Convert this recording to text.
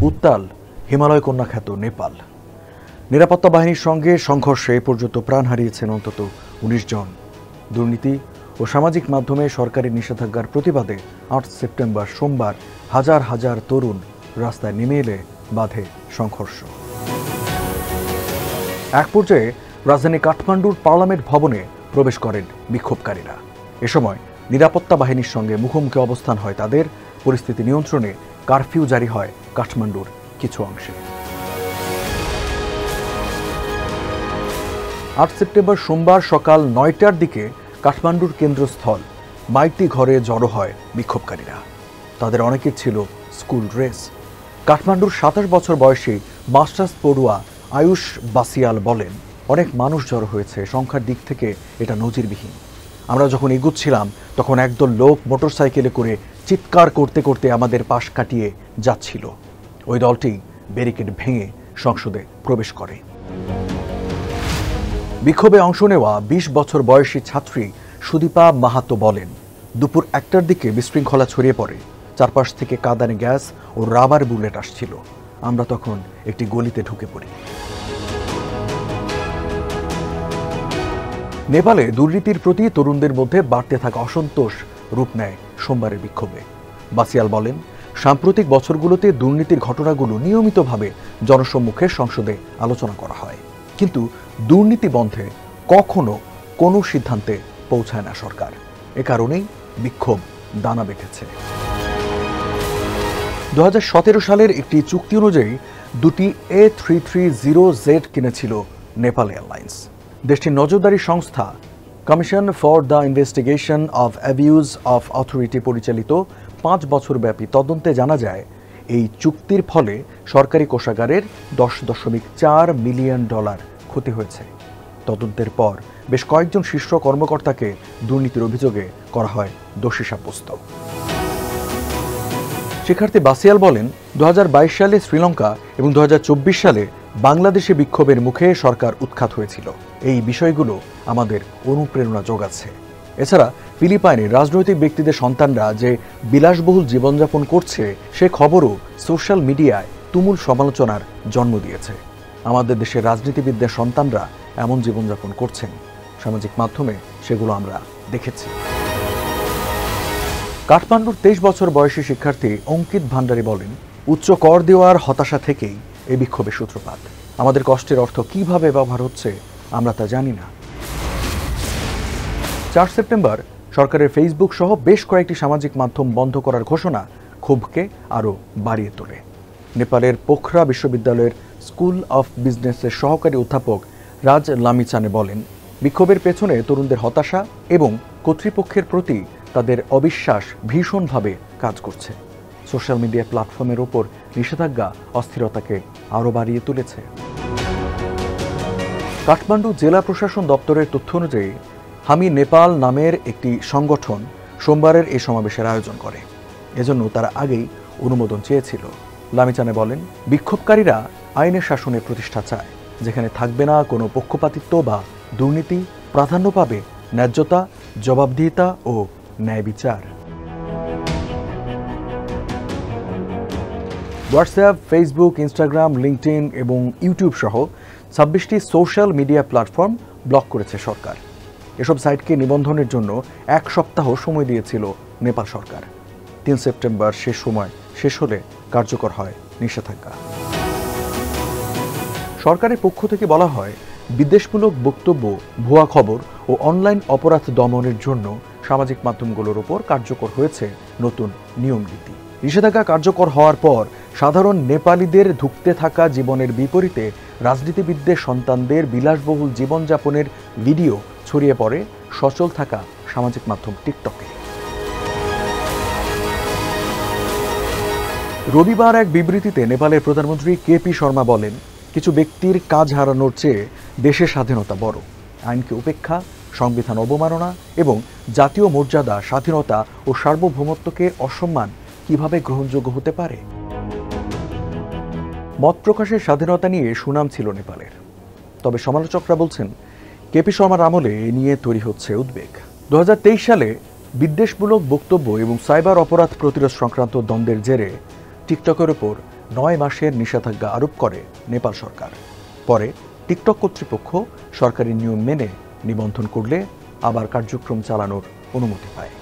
উত্তাল হিমালয় কন্যা খ্যাত নেপাল। নিরাপত্তা বাহিনীর সঙ্গে সংঘর্ষে এ পর্যন্ত প্রাণ হারিয়েছেন অন্তত ১৯ জন। দুর্নীতি ও সামাজিক মাধ্যমে সরকারি নিষেধাজ্ঞার প্রতিবাদে ৮ সেপ্টেম্বর সোমবার হাজার হাজার তরুণ রাস্তায় নেমে এলে বাধে সংঘর্ষ। এক পর্যায়ে রাজধানী কাঠমান্ডুর পার্লামেন্ট ভবনে প্রবেশ করেন বিক্ষোভকারীরা। এ সময় নিরাপত্তা বাহিনীর সঙ্গে মুখোমুখি অবস্থান হয় তাদের। পরিস্থিতি নিয়ন্ত্রণে কারফিউ জারি হয় কাঠমান্ডুর কিছু অংশে। ৮ সেপ্টেম্বর সোমবার সকাল ৯টার দিকে কাঠমান্ডুর কেন্দ্রস্থল মাইতি ঘরে জড়ো হয় বিক্ষোভকারীরা। তাদের অনেকের ছিল স্কুল ড্রেস। কাঠমান্ডুর ২৭ বছর বয়সী মাস্টার্স পড়ুয়া আয়ুষ বাসিয়াল বলেন, অনেক মানুষ জড়ো হয়েছে, সংখ্যার দিক থেকে এটা নজিরবিহীন। আমরা যখন এগুচ্ছিলাম তখন একদল লোক মোটরসাইকেলে করে চিৎকার করতে করতে আমাদের পাশ কাটিয়ে যাচ্ছিল। ওই দলটি ব্যারিকেড ভেঙে সংসদে প্রবেশ করে। বিক্ষোভে অংশ নেওয়া ২০ বছর বয়সী ছাত্রী সুদীপা মাহাতো বলেন, দুপুর ১টার দিকে বিশৃঙ্খলা ছড়িয়ে পড়ে। চারপাশ থেকে কাঁদানে গ্যাস ও রাবার বুলেট আসছিল। আমরা তখন একটি গলিতে ঢুকে পড়ি। নেপালে দুর্নীতির প্রতি তরুণদের মধ্যে বাড়তে থাকা অসন্তোষ রূপ নেয় সোমবারের বিক্ষোভে। বাসিয়াল বলেন, সাম্প্রতিক বছরগুলোতে দুর্নীতির ঘটনাগুলো নিয়মিতভাবে জনসম্মুখে সংসদে আলোচনা করা হয়, কিন্তু দুর্নীতি বন্ধে কখনো কোনো সিদ্ধান্তে পৌঁছায় না সরকার। এ কারণেই বিক্ষোভ দানা বেঁধেছে। ২০১৭ সালের একটি চুক্তি অনুযায়ী দুটি A330Z কিনেছিল নেপাল এয়ারলাইন্স। দেশটির নজরদারি সংস্থা commission for the investigation of abuse of authority পরিচালিত ৫ বছরব্যাপী তদন্তে জানা যায়, এই চুক্তির ফলে সরকারি কোষাগারের $10.৪ মিলিয়ন ক্ষতি হয়েছে। তদন্তের পর বেশ কয়েকজন শীর্ষ কর্মকর্তাকে দুর্নীতির অভিযোগে করা হয় দোষী সাব্যস্ত। শিক্ষার্থী বাসিয়াল বলেন, ২০২২ সালে শ্রীলঙ্কা এবং ২০২৪ সালে বাংলাদেশে বিক্ষোভের মুখে সরকার উৎখাত হয়েছিল। এই বিষয়গুলো আমাদের অনুপ্রেরণা যোগাচ্ছে। এছাড়া ফিলিপাইনের রাজনৈতিক ব্যক্তিদের সন্তানরা যে বিলাসবহুল জীবনযাপন করছে সে খবরও সোশ্যাল মিডিয়ায় তুমুল সমালোচনার জন্ম দিয়েছে। আমাদের দেশের রাজনীতিবিদদের সন্তানরা এমন জীবনযাপন করছেন, সামাজিক মাধ্যমে সেগুলো আমরা দেখেছি। কাঠমান্ডুর ২৩ বছর বয়সী শিক্ষার্থী অঙ্কিত ভান্ডারী বলেন, উচ্চ কর দেওয়ার হতাশা থেকেই এই বিক্ষোভের সূত্রপাত। আমাদের কষ্টের অর্থ কিভাবে ব্যবহার হচ্ছে আমরা তা জানি না। ৪ সেপ্টেম্বর সরকারের ফেসবুক সহ বেশ কয়েকটি সামাজিক মাধ্যম বন্ধ করার ঘোষণা ক্ষোভকে আরও বাড়িয়ে তোলে। নেপালের পোখরা বিশ্ববিদ্যালয়ের স্কুল অফ বিজনেসের সহকারী অধ্যাপক রাজ লামিচানে বলেন, বিক্ষোভের পেছনে তরুণদের হতাশা এবং কর্তৃপক্ষের প্রতি তাদের অবিশ্বাস ভীষণভাবে কাজ করছে। সোশ্যাল মিডিয়া প্ল্যাটফর্মের ওপর নিষেধাজ্ঞা অস্থিরতাকে আরও বাড়িয়ে তুলেছে। কাঠমান্ডু জেলা প্রশাসন দপ্তরের তথ্য অনুযায়ী হামি নেপাল নামের একটি সংগঠন সোমবারের এই সমাবেশের আয়োজন করে। এজন্য তারা আগেই অনুমোদন চেয়েছিল। লামিচানে বলেন, বিক্ষোভকারীরা আইনের শাসনের প্রতিষ্ঠা চায়, যেখানে থাকবে না কোনো পক্ষপাতিত্ব বা দুর্নীতি, প্রাধান্য পাবে ন্যায্যতা, জবাবদিহিতা ও ন্যায় বিচার। হোয়াটসঅ্যাপ, ফেসবুক, ইনস্টাগ্রাম, লিঙ্কডইন এবং ইউটিউব সহ ২৬টি সোশ্যাল মিডিয়া প্ল্যাটফর্ম ব্লক করেছে সরকার। এসব সাইটকে নিবন্ধনের জন্য ১ সপ্তাহ সময় দিয়েছিল নেপাল সরকার। ৩ সেপ্টেম্বর শেষ হলে কার্যকর হয় নিষেধাজ্ঞা। সরকারের পক্ষ থেকে বলা হয়, বিদ্বেষমূলক বক্তব্য, ভুয়া খবর ও অনলাইন অপরাধ দমনের জন্য সামাজিক মাধ্যমগুলোর উপর কার্যকর হয়েছে নতুন নিয়মনীতি। নিষেধাজ্ঞা কার্যকর হওয়ার পর সাধারণ নেপালিদের ধুঁকতে থাকা জীবনের বিপরীতে রাজনীতিবিদদের সন্তানদের বিলাসবহুল জীবনযাপনের ভিডিও ছড়িয়ে পড়ে সচল থাকা সামাজিক মাধ্যম টিকটকে। রবিবার এক বিবৃতিতে নেপালের প্রধানমন্ত্রী কেপি শর্মা বলেন, কিছু ব্যক্তির কাজ হারানোর চেয়ে দেশের স্বাধীনতা বড়। আইনকে উপেক্ষা, সংবিধান অবমাননা এবং জাতীয় মর্যাদা, স্বাধীনতা ও সার্বভৌমত্বকে অসম্মান কিভাবে গ্রহণযোগ্য হতে পারে? মত প্রকাশের স্বাধীনতা নিয়ে সুনাম ছিল নেপালের। তবে সমালোচকরা বলছেন, কেপি শর্মার আমলে এ নিয়ে তৈরি হচ্ছে উদ্বেগ। ২০২৩ সালে বিদ্বেষমূলক বক্তব্য এবং সাইবার অপরাধ প্রতিরোধ সংক্রান্ত দ্বন্দ্বের জেরে টিকটকের ওপর 9 মাসের নিষেধাজ্ঞা আরোপ করে নেপাল সরকার। পরে টিকটক কর্তৃপক্ষ সরকারি নিয়ম মেনে নিবন্ধন করলে আবার কার্যক্রম চালানোর অনুমতি পায়।